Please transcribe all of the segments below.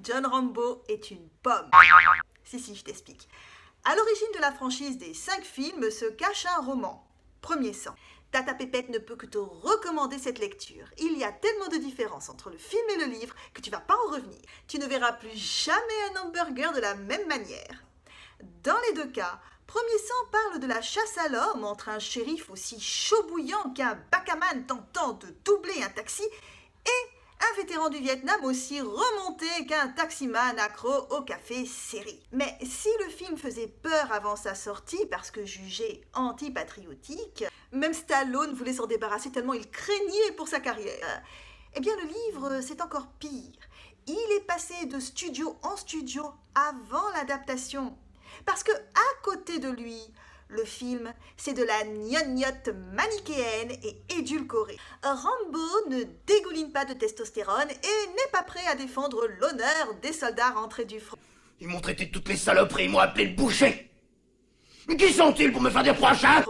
John Rambo est une pomme. Si, je t'explique. À l'origine de la franchise des 5 films se cache un roman, Premier sang. Tata Pépette ne peut que te recommander cette lecture. Il y a tellement de différences entre le film et le livre que tu vas pas en revenir. Tu ne verras plus jamais un hamburger de la même manière. Dans les 2 cas, Premier sang parle de la chasse à l'homme entre un shérif aussi chaud bouillant qu'un backman tentant de doubler un taxi et un vétéran du Vietnam aussi remonté qu'un taximan accro au café série. Mais si le film faisait peur avant sa sortie parce que jugé anti-patriotique, même Stallone voulait s'en débarrasser tellement il craignait pour sa carrière. Eh bien le livre, c'est encore pire. Il est passé de studio en studio avant l'adaptation. Parce que à côté de lui, le film, c'est de la gnognotte manichéenne et édulcorée. Rambo ne dégouline pas de testostérone et n'est pas prêt à défendre l'honneur des soldats rentrés du front. Ils m'ont traité de toutes les saloperies, ils m'ont appelé le boucher. Mais qui sont-ils pour me faire des prochains?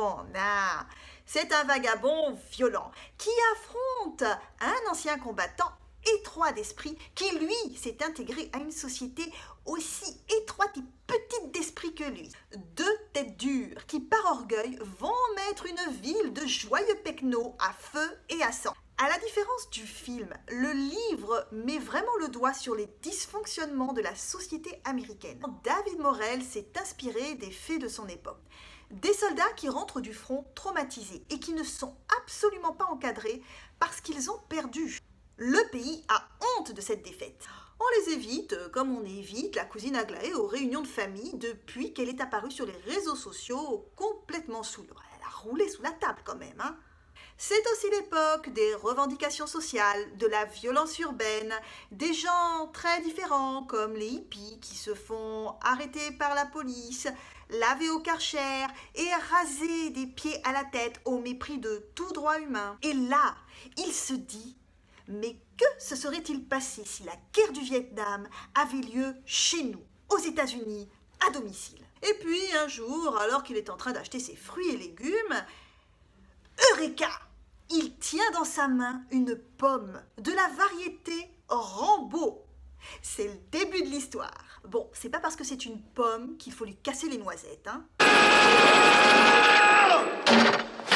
C'est un vagabond violent qui affronte un ancien combattant étroit d'esprit qui, lui, s'est intégré à une société aussi étroite et petite d'esprit que lui. 2 têtes dures qui, par orgueil, vont mettre une ville de joyeux pecnos à feu et à sang. À la différence du film, le livre met vraiment le doigt sur les dysfonctionnements de la société américaine. David Morrell s'est inspiré des faits de son époque. Des soldats qui rentrent du front traumatisés et qui ne sont absolument pas encadrés parce qu'ils ont perdu. Le pays a honte de cette défaite. On les évite comme on évite la cousine Aglaé aux réunions de famille depuis qu'elle est apparue sur les réseaux sociaux complètement sous l'eau. Elle a roulé sous la table quand même, hein. C'est aussi l'époque des revendications sociales, de la violence urbaine, des gens très différents comme les hippies qui se font arrêter par la police, laver au Karcher et raser des pieds à la tête au mépris de tout droit humain. Et là, il se dit: mais que se serait-il passé si la guerre du Vietnam avait lieu chez nous, aux États-Unis, à domicile? Et puis un jour, alors qu'il est en train d'acheter ses fruits et légumes, Eureka! Il tient dans sa main une pomme de la variété Rambo. C'est le début de l'histoire. Bon, c'est pas parce que c'est une pomme qu'il faut lui casser les noisettes, hein.